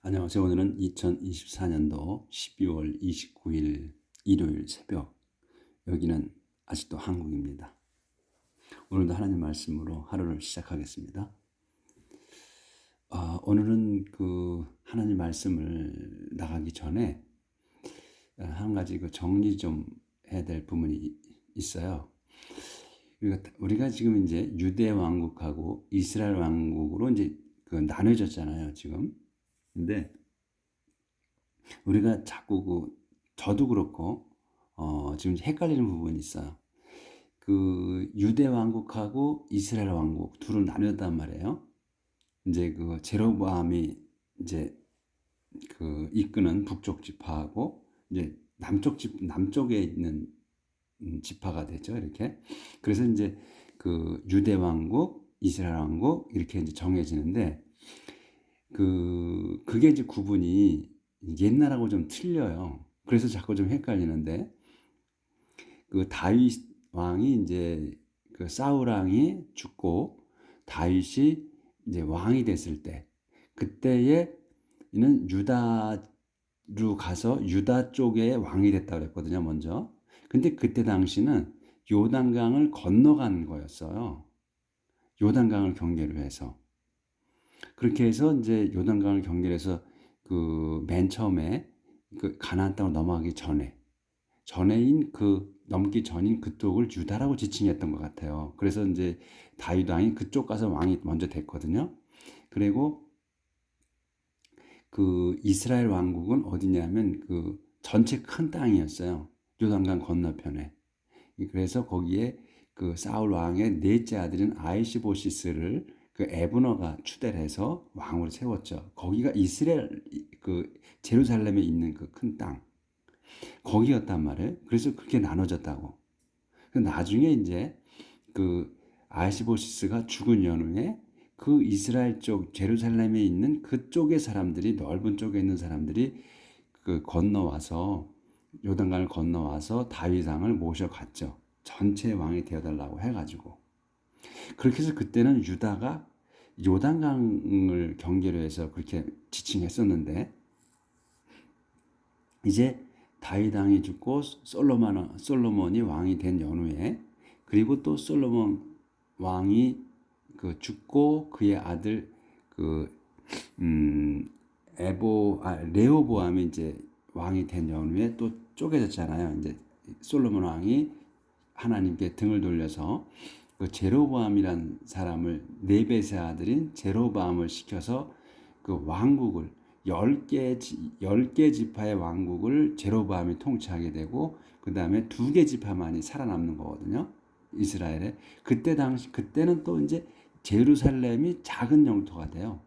안녕하세요. 오늘은 2024년도 12월 29일 일요일 새벽. 여기는 아직도 한국입니다. 오늘도 하나님 말씀으로 하루를 시작하겠습니다. 오늘은 하나님 말씀을 나가기 전에 한 가지 정리 좀 해야 될 부분이 있어요. 우리가 지금 이제 유대 왕국하고 이스라엘 왕국으로 이제 나눠졌잖아요, 지금. 근데 우리가 자꾸 저도 그렇고 지금 헷갈리는 부분이 있어요. 유대 왕국하고 이스라엘 왕국 둘을 나눴단 말이에요. 이제 제로보암이 이제 이끄는 북쪽 지파하고 이제 남쪽에 있는 지파가 되죠. 이렇게. 그래서 이제 유대 왕국, 이스라엘 왕국 이렇게 이제 정해지는데 그게 이제 구분이 옛날하고 좀 틀려요. 그래서 자꾸 좀 헷갈리는데 다윗 왕이 이제 사울 왕이 죽고 다윗이 이제 왕이 됐을 때 그때에는 유다로 가서 유다 쪽에 왕이 됐다고 그랬거든요, 먼저. 근데 그때 당시는 요단강을 건너간 거였어요. 요단강을 경계로 해서. 그렇게 해서 이제 요단강을 경계해서 맨 처음에 가나안 땅으로 넘어가기 전에인 넘기 전인 그쪽을 유다라고 지칭했던 것 같아요. 그래서 이제 다윗 왕이 그쪽 가서 왕이 먼저 됐거든요. 그리고 이스라엘 왕국은 어디냐면 전체 큰 땅이었어요. 요단강 건너편에. 그래서 거기에 사울 왕의 넷째 아들인 아이시보시스를 에브너가 추대를 해서 왕으로 세웠죠. 거기가 이스라엘 제루살렘에 있는 큰 땅. 거기였단 말이에요. 그래서 그렇게 나눠졌다고. 나중에 이제 아이시보시스가 죽은 연후에 이스라엘 쪽 제루살렘에 있는 그쪽의 사람들이 넓은 쪽에 있는 사람들이 건너와서 요단강을 건너와서 다윗 왕을 모셔갔죠. 전체 왕이 되어달라고 해가지고. 그렇게 해서 그때는 유다가 요단강을 경계로 해서 그렇게 지칭했었는데 이제 다윗 왕이 죽고 솔로몬이 왕이 된 연후에 그리고 또 솔로몬 왕이 죽고 그의 아들 레호보암이 이제 왕이 된 연후에 또 쪼개졌잖아요. 이제 솔로몬 왕이 하나님께 등을 돌려서 제로보암이란 사람을 네벳의 아들인 제로보암을 시켜서 왕국을 10개 지파의 왕국을 제로보암이 통치하게 되고 그다음에 2개 지파만이 살아남는 거거든요. 이스라엘에. 그때는 또 이제 제루살렘이 작은 영토가 돼요.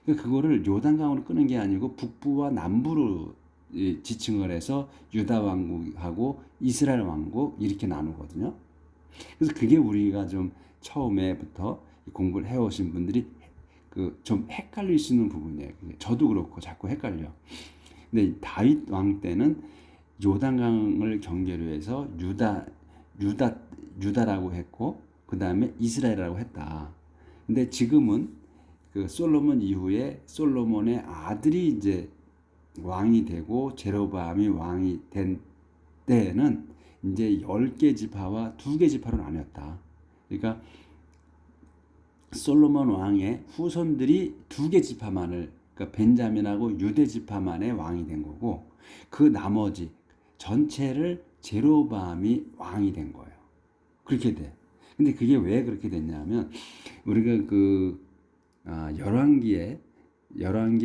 그거를 요단강으로 끄는 게 아니고 북부와 남부로 지칭을 해서 유다 왕국하고 이스라엘 왕국 이렇게 나누거든요. 그래서 그게 우리가 좀 처음에부터 공부를 해오신 분들이 좀 헷갈릴 수 있는 부분이에요. 저도 그렇고 자꾸 헷갈려. 근데 다윗 왕 때는 요단강을 경계로 해서 유다라고 했고 그 다음에 이스라엘이라고 했다. 근데 지금은 솔로몬 이후에 솔로몬의 아들이 이제 왕이 되고 제로보암이 왕이 된 때에는 이제 10개 지파와 2개 지파로 나뉘었다. 그러니까 솔로몬 왕의 후손들이 2개 지파만을 그러니까 벤자민하고 유대 지파만의 왕이 된 거고 그 나머지 전체를 제로보암이 왕이 된 거예요. 그렇게 돼. 근데 그게 왜 그렇게 됐냐면 우리가 열왕기에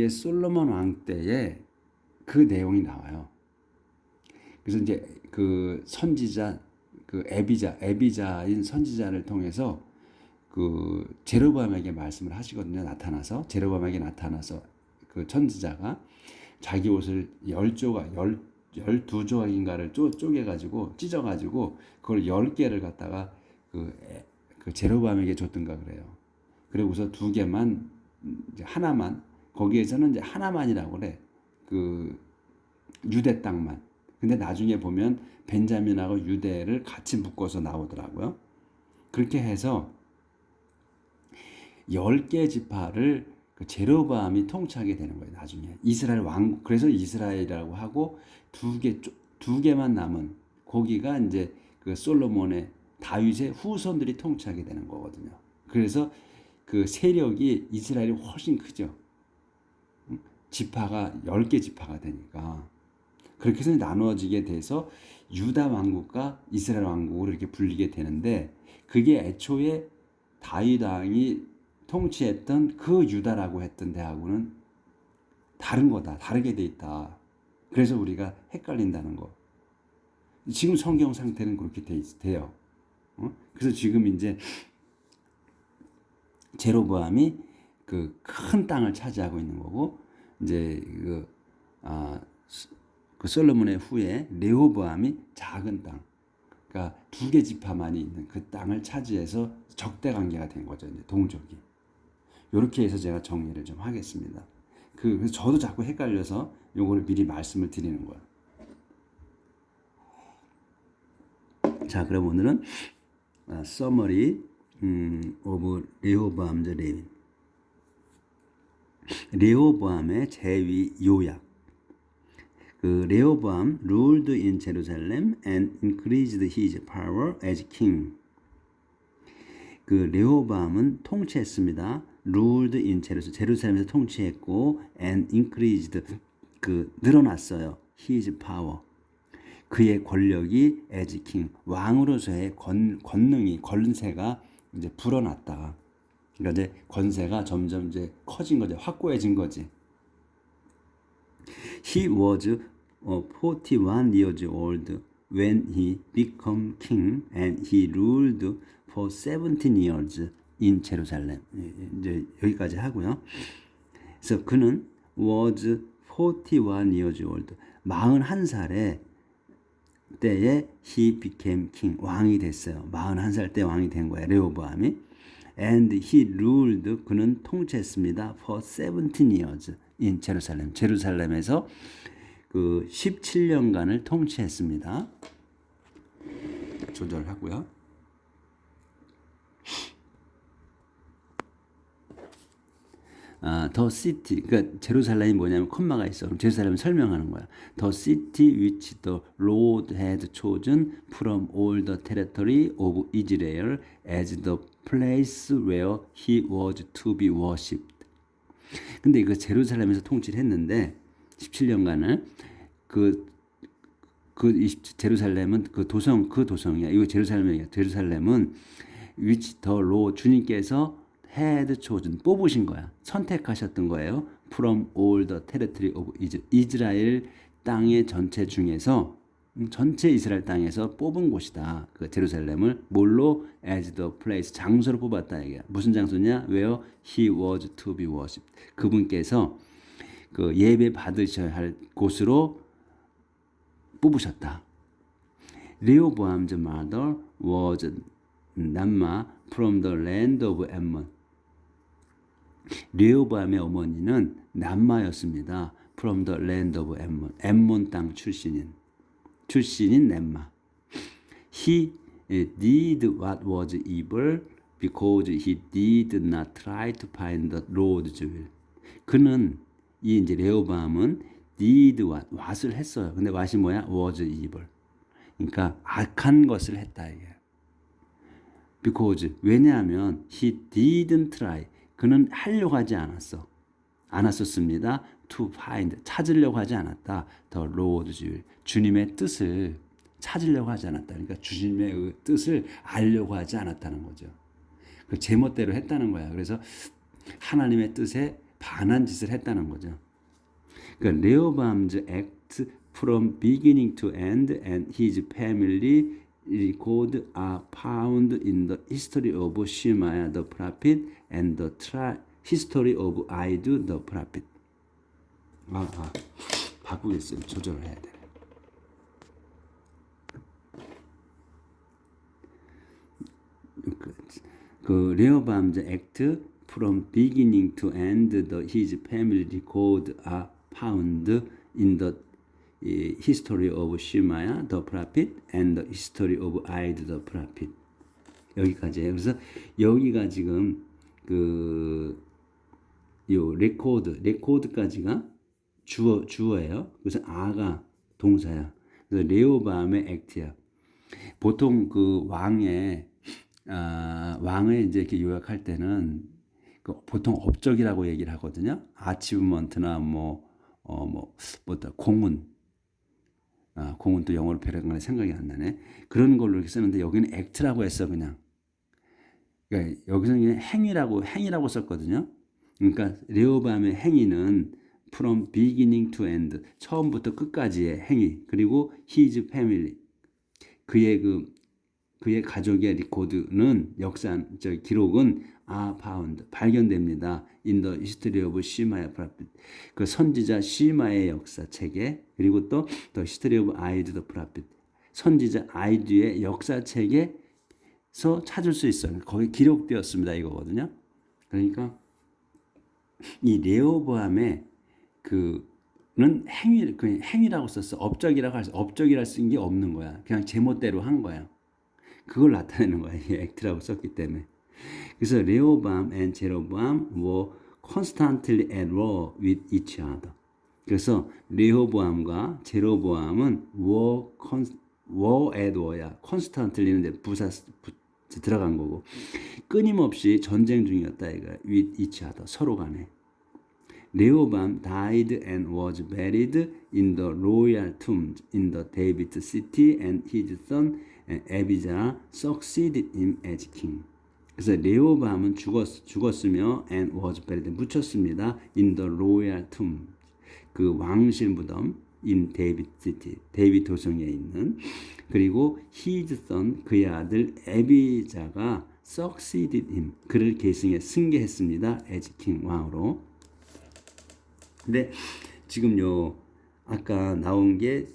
솔로몬 왕 때에 그 내용이 나와요. 그래서 이제 선지자 에비자인 선지자를 통해서 제로보암에게 말씀을 하시거든요. 제로보암에게 나타나서 선지자가 자기 옷을 12조각인가를 쪼개가지고 찢어가지고 그걸 10개를 갖다가 제로보암에게 줬던가 그래요. 그리고서 2개만 하나만 거기에서는 이제 하나만이라고 그래. 유대 땅만. 근데 나중에 보면 벤자민하고 유대를 같이 묶어서 나오더라고요. 그렇게 해서 10개 지파를 그 제로보암이 통치하게 되는 거예요. 나중에 이스라엘 왕국, 그래서 이스라엘이라고 하고 두 개만 남은 거기가 이제 그 솔로몬의 다윗의 후손들이 통치하게 되는 거거든요. 그래서 그 세력이 이스라엘이 훨씬 크죠. 지파가 10개 지파가 되니까 그렇게 해서 나누어지게 돼서 유다 왕국과 이스라엘 왕국으로 이렇게 불리게 되는데, 그게 애초에 다윗 왕이 통치했던 그 유다라고 했던 데하고는 다른 거다. 다르게 돼 있다. 그래서 우리가 헷갈린다는 거. 지금 성경 상태는 그렇게 돼요. 그래서 지금 이제 제로보암이 그 큰 땅을 차지하고 있는 거고, 이제 그 솔로몬의 후에 레호보암이 작은 땅, 그러니까 2개 지파만이 있는 그 땅을 차지해서 적대 관계가 된 거죠. 이제 동족이. 이렇게 해서 제가 정리를 좀 하겠습니다. 그래서 저도 자꾸 헷갈려서 요거를 미리 말씀을 드리는 거예요. 자, 그럼 오늘은 Summary of Rehoboam the Levin. 레호보암의 재위 요약. 그 레호보암 ruled in Jerusalem and increased his power as king. 그 레호보암은 통치했습니다. ruled in Jerusalem, 제루살렘에서 통치했고, and increased, 그 늘어났어요. his power, 그의 권력이 as king, 왕으로서의 권능이, 권세가 이제 불어났다. 그러니까 이제 권세가 점점 이제 커진 거지, 확고해진 거지. He was 41 years old when he became king, and he ruled for 17 years in Jerusalem. 이제 여기까지 하고요. 그래서 그는 was 41 years old, 41살에 때에 he became king, 왕이 됐어요. 41살 때 왕이 된 거예요, 레호보암이. And he ruled, 그는 통치했습니다. for 17 years in Jerusalem. 제루살렘에서 그 17년간을 통치했습니다. 조절하고요. The city, 그러니까 제루살렘이 뭐냐면 콤마가 있어. 그럼 제루살렘을 설명하는 거야. The city which the Lord had chosen from all the territory of Israel as the place where he was to be worshipped. 근데 이거 제루살렘에서 통치를 했는데 17년간을 제루살렘은 그 도성이야. 이거 제루살렘이야. 제루살렘은 which the Lord, 주님께서 had chosen, 뽑으신 거야. 선택하셨던 거예요. From all the territory of Israel. 이스라엘 땅의 전체 중에서, 전체 이스라엘 땅에서 뽑은 곳이다. 그 제루살렘을 뭘로? as the place, 장소로 뽑았다 이게. 무슨 장소냐? Where he was to be worshipped. 그분께서 그 예배 받으셔야 할 곳으로 뽑으셨다. Rehoboam's mother was Naamah from the land of Ammon. 레호보암의 어머니는 남마였습니다. From the land of Ammon. 엠몬 땅 출신인 람마. He did what was evil because he did not try to find the Lord's will. 그는 이제 레호보암은 did what을 했어요. 근데 what이 뭐야? was evil. 그러니까 악한 것을 했다 이게. Because, 왜냐하면 he didn't try, 그는 하려고 하지 않았었습니다. To find, 찾으려고 하지 않았다. The Lord's will, 주님의 뜻을 찾으려고 하지 않았다. 그러니까 주님의 뜻을 알려고 하지 않았다는 거죠. 그 제멋대로 했다는 거야. 그래서 하나님의 뜻에 반한 짓을 했다는 거죠. 그러니까 Rehoboam's act from beginning to end and his family record are found in the history of Shemaiah the prophet and the history of Iddo the prophet. 바꾸겠어요. 조절을 해야 돼. 그 Rehoboam's act from beginning to end, his family record are found in the history of Shemaiah the prophet and the history of Iddo the prophet. 여기까지예요. 그래서 여기가 지금 그 요 레코드까지가 주어예요. 그래서 아가 동사야. 그래서 레호보암의 액트야. 보통 그 왕을 이제 이렇게 요약할 때는 그 보통 업적이라고 얘기를 하거든요. 아치브먼트나 공은 공은 또 영어로 별의건 생각이 안 나네. 그런 걸로 이렇게 쓰는데 여기는 액트라고 했어 그냥. 그러니까 여기서는 그냥 행위라고 썼거든요. 그러니까 레호보암의 행위는 from beginning to end 처음부터 끝까지의 행위 그리고 his family 그의 가족의 리코드는 기록은 found 발견됩니다. in the history of 시마의 prophet 그 선지자 시마의 역사책에 그리고 또 the history of 아이드 the prophet 선지자 아이드의 역사책에서 찾을 수 있어요. 거기 기록되었습니다 이거거든요. 그러니까 이 레호보암의 그는 행위라고 썼어. 업적이라 쓴 게 없는 거야. 그냥 제멋대로 한 거야. 그걸 나타내는 거야. 이 액트라고 썼기 때문에. 그래서 레호보암 and 제로보암 were constantly at war with each other. 그래서 레호보암과 제로보암은 war at war야. constantly는 부사 들어간 거고 끊임없이 전쟁 중이었다 이거. with each other 서로 간에. 레호보암 died and was buried in the royal tomb in the David city and his son Abijah succeeded him as king. 그래서 레호보암은 죽었으며 and was buried 묻혔습니다. in the royal tomb 그 왕실 무덤 in David city 데이빗 도성에 있는 그리고 his son 그의 아들 에비자가 succeeded him 그를 계승해 승계했습니다. as king 왕으로. 근데 지금 아까 나온 게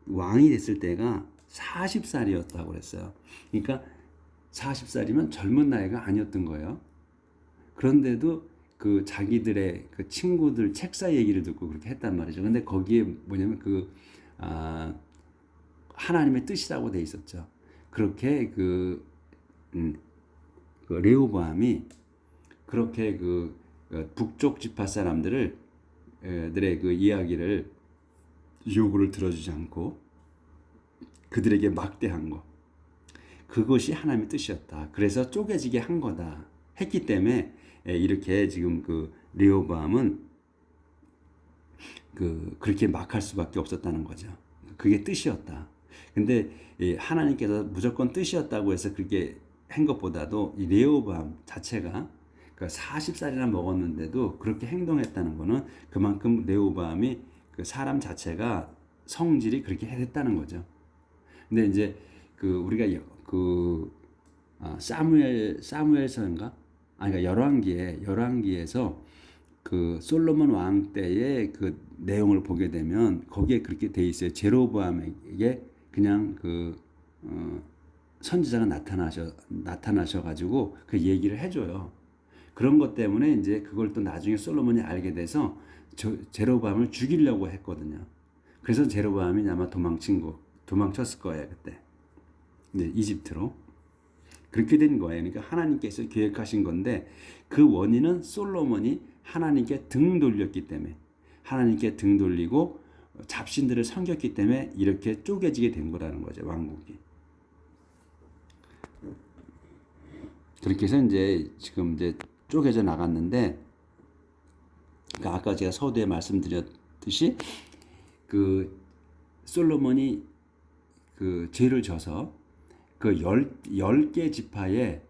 왕이 됐을 때가 40살이었다고 그랬어요. 그러니까 40살이면 젊은 나이가 아니었던 거예요. 그런데도 그 자기들의 그 친구들 책사 얘기를 듣고 그렇게 했단 말이죠. 근데 거기에 뭐냐면 하나님의 뜻이라고 돼 있었죠. 그렇게 그 레호보암이 그렇게 북쪽 지파 사람들의 그 이야기를 요구를 들어주지 않고 그들에게 막대한 거 그것이 하나님의 뜻이었다. 그래서 쪼개지게 한 거다 했기 때문에 이렇게 지금 그 레호보암은 그렇게 막할 수밖에 없었다는 거죠. 그게 뜻이었다. 근데 하나님께서 무조건 뜻이었다고 해서 그렇게 한 것보다도 이 레호보암 자체가 40살이나 먹었는데도 그렇게 행동했다는 거는 그만큼 레호보암이 그 사람 자체가 성질이 그렇게 했다는 거죠. 근데 이제 우리가 사무엘서인가? 그러니까 열왕기에서 그 솔로몬 왕 때의 그 내용을 보게 되면 거기에 그렇게 돼 있어요. 제로보암에게 그냥 선지자가 나타나셔 가지고 그 얘기를 해줘요. 그런 것 때문에 이제 그걸 또 나중에 솔로몬이 알게 돼서 제로보암을 죽이려고 했거든요. 그래서 제로보암이 아마 도망쳤을 거예요 그때. 네, 이집트로. 그렇게 된 거예요. 그러니까 하나님께서 계획하신 건데 그 원인은 솔로몬이 하나님께 등 돌렸기 때문에 하나님께 등 돌리고 잡신들을 섬겼기 때문에 이렇게 쪼개지게 된 거라는 거죠. 왕국이. 그렇게 해서 지금 쪼개져 나갔는데 그러니까 아까 제가 서두에 말씀드렸듯이 솔로몬이 죄를 져서 10개 지파의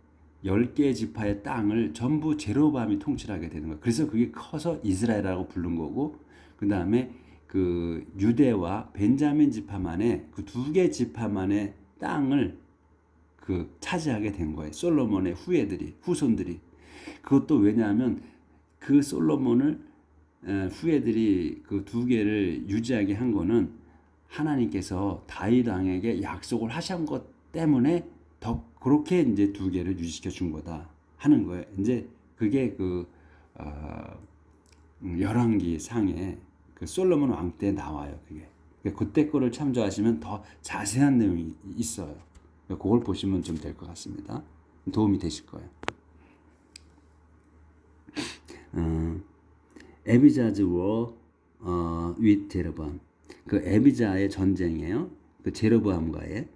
땅을 전부 제로보암이 통치하게 되는 거예요. 그래서 그게 커서 이스라엘이라고 부른 거고 그다음에 유대와 벤자민 지파만의 그 2개 지파만의 땅을 차지하게 된 거예요. 솔로몬의 후손들이. 그것도 왜냐하면 그 솔로몬을 후예들이 그 2개를 유지하게 한 거는 하나님께서 다윗 왕에게 약속을 하신 것 때문에 더 그렇게 이제 2개를 유지시켜 준 거다 하는 거예요. 이제 그게 열왕기 상에 솔로몬 왕 때 나와요. 그때 거를 참조하시면 더 자세한 내용이 있어요. 그걸 보시면 좀 될 것 같습니다. 도움이 되실 거예요. 어, 에비자즈 war with 제로보암. 그 에비자의 전쟁이에요. 그 제로보암과의.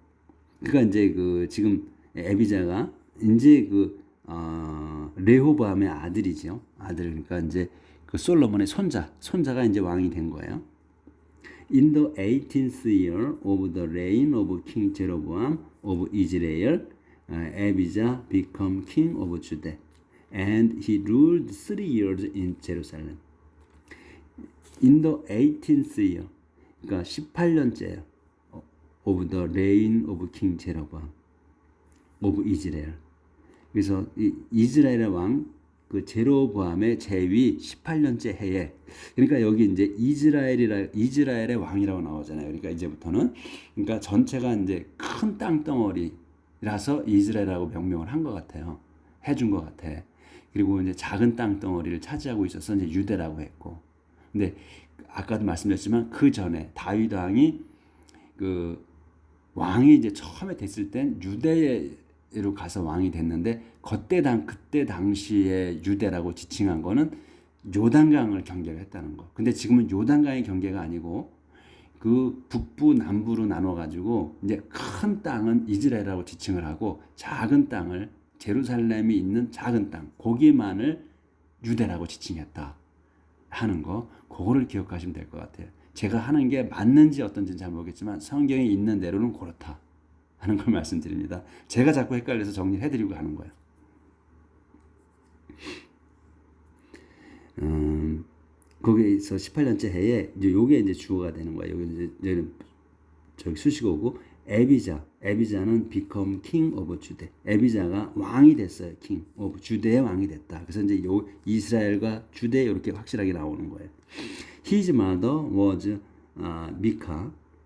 그러니까 이제 그 지금 에비자가 이제 그 레호보암의 아들이죠. 아들 그러니까 이제 그 솔로몬의 손자가 이제 왕이 된 거예요. In the 18th year of the reign of King Jeroboam of Israel, Abijah became king of Judah, and he ruled 3 years in Jerusalem. In the 18th year, 그러니까 18년째예요. Of the reign of King Jeroboam of Israel. 그래서 이 이스라엘의 왕 그 제로보암의 재위 18년째 해에, 그러니까 여기 이제 이스라엘의 왕이라고 나오잖아요. 그러니까 이제부터는 그러니까 전체가 이제 큰 땅덩어리라서 이스라엘이라고 명명을 한 것 같아요. 해준 것 같아. 그리고 이제 작은 땅덩어리를 차지하고 있어서 이제 유대라고 했고. 근데 아까도 말씀드렸지만 그 전에 다윗 왕이 그 왕이 이제 처음에 됐을 땐 유대로 가서 왕이 됐는데 그때 당시에 유대라고 지칭한 거는 요단강을 경계를 했다는 거. 근데 지금은 요단강의 경계가 아니고 그 북부 남부로 나눠 가지고 이제 큰 땅은 이스라엘이라고 지칭을 하고 작은 땅을 제루살렘이 있는 작은 땅 거기만을 유대라고 지칭했다 하는 거, 그거를 기억하시면 될 것 같아요. 제가 하는 게 맞는지 어떤지는 잘 모르겠지만 성경에 있는 대로는 그렇다 하는 걸 말씀드립니다. 제가 자꾸 헷갈려서 정리해드리고 하는 거예요. 거기서 18년째 해에 이제 요게 이제 주어가 되는 거예요. 여기 이제 저기 수식어고 에비자는 become king of Judah. 에비자가 왕이 됐어요. king of 주대의 왕이 됐다. 그래서 이제 요 이스라엘과 주대 이렇게 확실하게 나오는 거예요. His mother was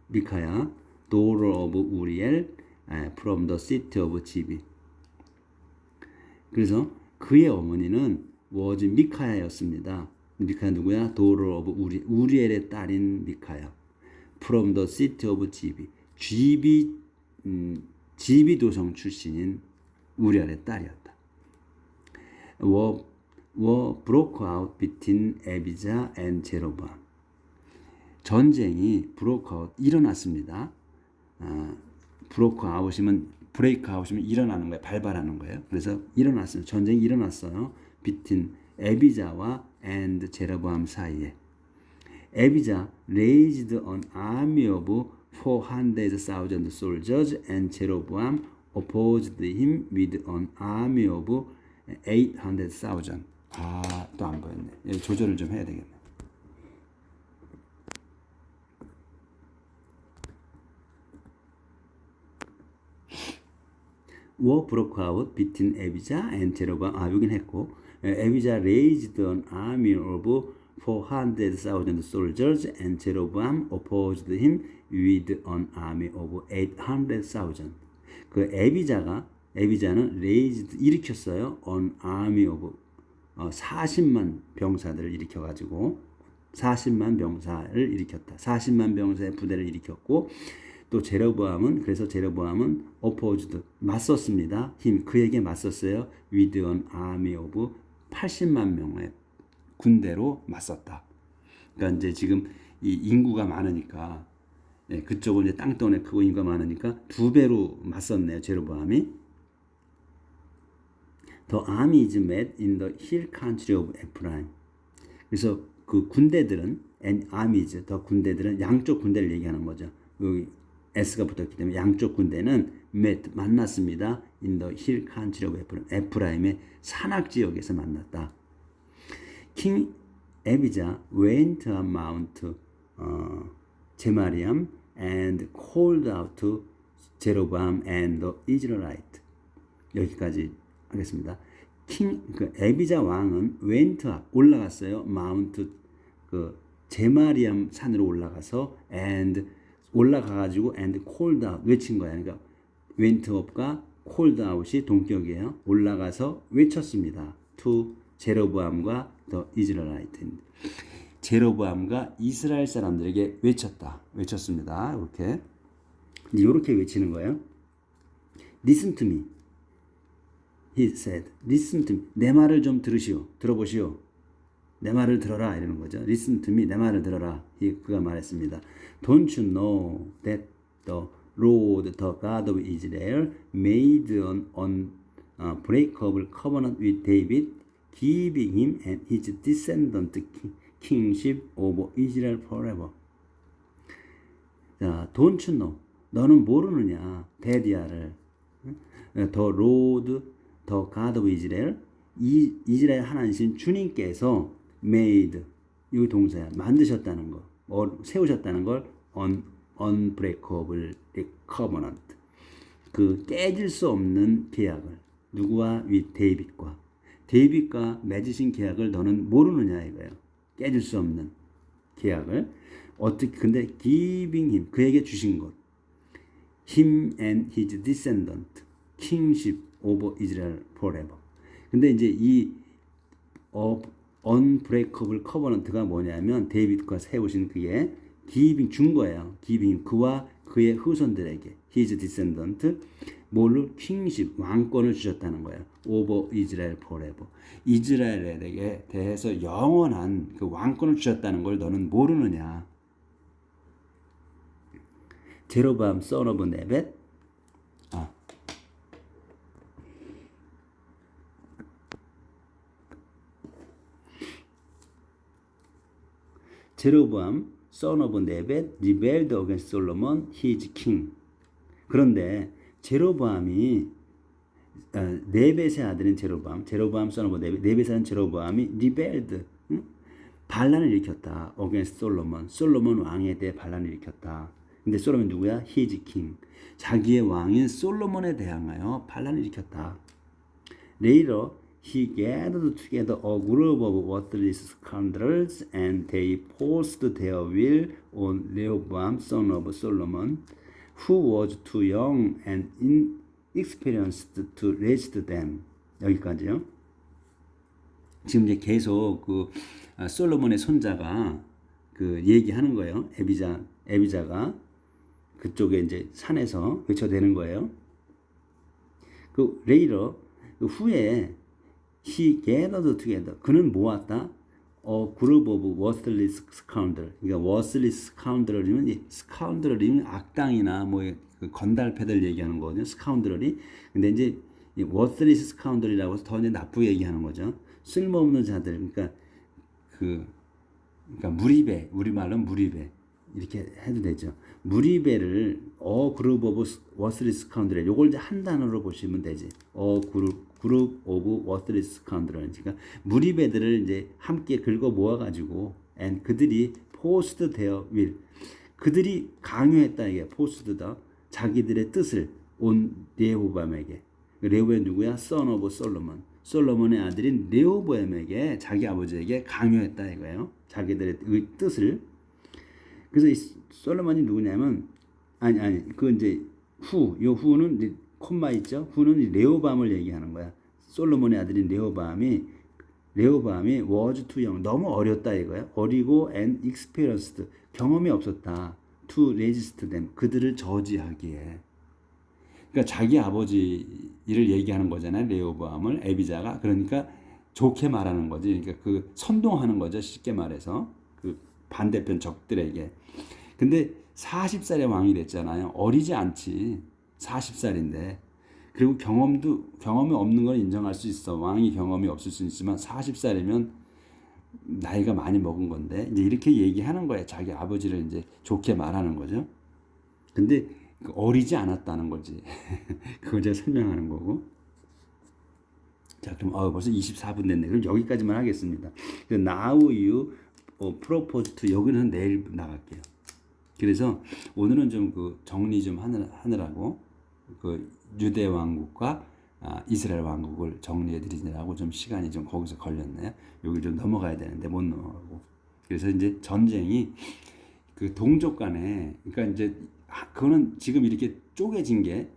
미카야, daughter of Uriel, from the city of 지비. 그래서 그의 어머니는 was 미카야였습니다. 미카야 누구야? daughter of 우리엘의 딸인 미카야. From the city of 지비. 지비 도성 출신인 우리엘의 딸이었다. War broke out between Abijah and Jeroboam. 전쟁이 broke out 일어났습니다. break out이면 일어나는 거예요. 발발하는 거예요. 그래서 일어났어요. 전쟁이 일어났어요. between 에비자와 and 제로보암 사이에. 에비자 raised an army of 400,000 soldiers and Jeroboam opposed him with an army of 800,000. 또 안 보였네. 여기 조절을 좀 해야 되겠네. War broke out between Abijah and Jeroboam. 여긴 했고, Abijah raised an army of 400,000 soldiers and Jeroboam opposed him with an army of 800,000. 그 에비자는 raised 일으켰어요. an army of 40만 병사들을 일으켜가지고 40만 병사를 일으켰다. 40만 병사의 부대를 일으켰고, 또 제로보암은 opposed 맞섰습니다. 그에게 맞섰어요. with an army of 80만 명의 군대로 맞섰다. 그러니까 이제 지금 이 인구가 많으니까 그쪽은 이제 땅덩어리 크고 인구가 많으니까 2배로 맞섰네요. 제로보암이. The army is met in the hill country of Ephraim. 그래서 그 군대들은 armies, 더 군대들은 양쪽 군대를 얘기하는 거죠. 여기 S가 붙었기 때문에 양쪽 군대는 met 만났습니다. in the hill country of Ephraim. 에프라임의 산악 지역에서 만났다. King Abijah went on Mount Zemariam and called out to Jeroboam and the Israelites. 여기까지 하겠습니다. 에비자 왕은 went up 올라갔어요. 마운트 제마리암 산으로 올라가서 and 올라가가지고 and called out 외친 거야. 그러니까 went up과 called out이 동격이에요. 올라가서 외쳤습니다. to 제로보암과 the Israelite. 제로보암과 이스라엘 사람들에게 외쳤습니다. 이렇게 외치는 거예요. Listen to me. He said, listen to me. 내 말을 좀 들어보시오. 내 말을 들어라 이러는 거죠. Listen to me, 내 말을 들어라. 그가 말했습니다. Don't you know that the Lord, the God of Israel, made an unbreakable covenant with David, giving him and his descendant kingship over Israel forever. 자, don't you know? 너는 모르느냐? 대디아를. The Lord, the God of Israel, 이스라엘 하나님 주님께서 made, 이 동사야. 만드셨다는 거, 세우셨다는 걸 unbreakable covenant. 그 깨질 수 없는 계약을 누구와 with 데이빗과 맺으신 계약을 너는 모르느냐 이거예요. 깨질 수 없는 계약을 어떻게 근데 giving him 그에게 주신 것 him and his descendant kingship over Israel forever. 근데 이제 이 unbreakable covenant가 뭐냐면 데이빗과 세우신 그게 giving 준 거예요. giving 그와 그의 후손들에게 his descendant 뭘로 kingship 왕권을 주셨다는 거예요. over Israel forever. 이스라엘에게 대해서 영원한 그 왕권을 주셨다는 걸 너는 모르느냐? 제로밤 son of 네벳 제로밤 son of 네벳 rebelled against Solomon his king. 그런데 제로보암이 네벳의 아들인 제로보암 son of 네벳의 아들 제로보암이 rebelled 반란을 일으켰다. against 솔로몬 왕에 대해 반란을 일으켰다. 근데 솔로몬이 누구야? his king. 자기의 왕인 솔로몬에 대항하여 반란을 일으켰다. Later he gathered together a group of worthless scoundrels and they forced their will on Rehoboam son of Solomon, who was too young and inexperienced to resist them. 여기까지요. 지금 이제 계속 그 솔로몬의 손자가 그 얘기하는 거예요. 에비자가 그쪽에 이제 산에서 외쳐대는 거예요. 그 레이러 그 후에 he gathered together 그는 모았다. group of worthless scoundrel. 그러니까 worthless scoundrel이면 scoundrel이면 악당이나 뭐 그 건달패들 얘기하는 거거든요. scoundrel이. 근데 이제 worthless scoundrel이라고 해서 더 이제 나쁘게 얘기하는 거죠. 쓸모없는 자들. 그러니까 무리배. 우리말로 무리배. 이렇게 해도 되죠. 무리배를 group of worthless scoundrel. 요걸 이제 한 단어로 보시면 되지. group of worthless scoundrel. 그러니까 무리배들을 이제 함께 긁어 모아가지고, and 그들이 forced their will. 그들이 강요했다 이게 forced다. 자기들의 뜻을 온 레호보암에게. 레호보암이 누구야? son of Solomon. 솔로몬의 아들인 레호보암에게 자기 아버지에게 강요했다 이거예요. 자기들의 뜻을. 그래서 이 솔로몬이 누구냐면 그 이제 요 후는 이제 콤마 있죠. 후는 레호보암을 얘기하는 거야. 솔로몬의 아들인 레호보암이 was too young 너무 어렸다 이거야. 어리고 and experienced 경험이 없었다. to resist them 그들을 저지하기에. 그러니까 자기 아버지를 얘기하는 거잖아요. 레호보암을 에비자가. 그러니까 좋게 말하는 거지. 그러니까 그 선동하는 거죠. 쉽게 말해서 그 반대편 적들에게. 근데 40살의 왕이 됐잖아요. 어리지 않지. 40살인데. 그리고 경험이 없는 건 인정할 수 있어. 왕이 경험이 없을 수 있지만 40살이면 나이가 많이 먹은 건데 이제 이렇게 얘기하는 거예요. 자기 아버지를 이제 좋게 말하는 거죠. 근데 어리지 않았다는 거지. 그걸 제가 설명하는 거고. 자, 그럼 벌써 24분 됐네. 그럼 여기까지만 하겠습니다. Now you propose to 여기는 내일 나갈게요. 그래서 오늘은 좀 그 정리 좀 하느라고 그 유대 왕국과 이스라엘 왕국을 정리해 드리느라고 좀 시간이 좀 거기서 걸렸네요. 여기 좀 넘어가야 되는데 못 넘어가고. 그래서 이제 전쟁이 그 동족 간에 그러니까 이제 그거는 지금 이렇게 쪼개진 게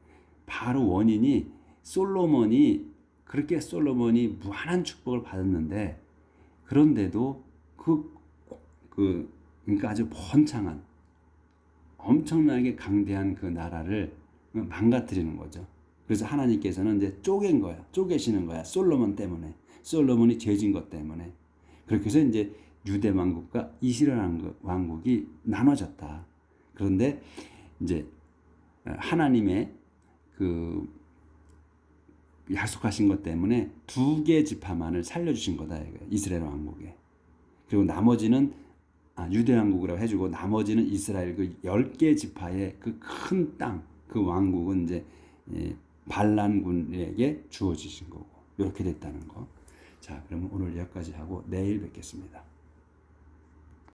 바로 원인이 솔로몬이 무한한 축복을 받았는데 그런데도 그러니까 아주 번창한 엄청나게 강대한 그 나라를 망가뜨리는 거죠. 그래서 하나님께서는 이제 쪼개시는 거야. 솔로몬 때문에. 솔로몬이 죄진 것 때문에. 그렇게 해서 이제 유대 왕국과 이스라엘 왕국이 나눠졌다. 그런데 이제 하나님의 그 약속하신 것 때문에 2개 지파만을 살려주신 거다. 이스라엘 왕국에. 그리고 나머지는 유대 왕국이라고 해주고 나머지는 이스라엘 그 10개 지파의 그 큰 땅, 그 왕국은 이제 반란군에게 주어지신 거고 이렇게 됐다는 거. 자, 그러면 오늘 여기까지 하고 내일 뵙겠습니다.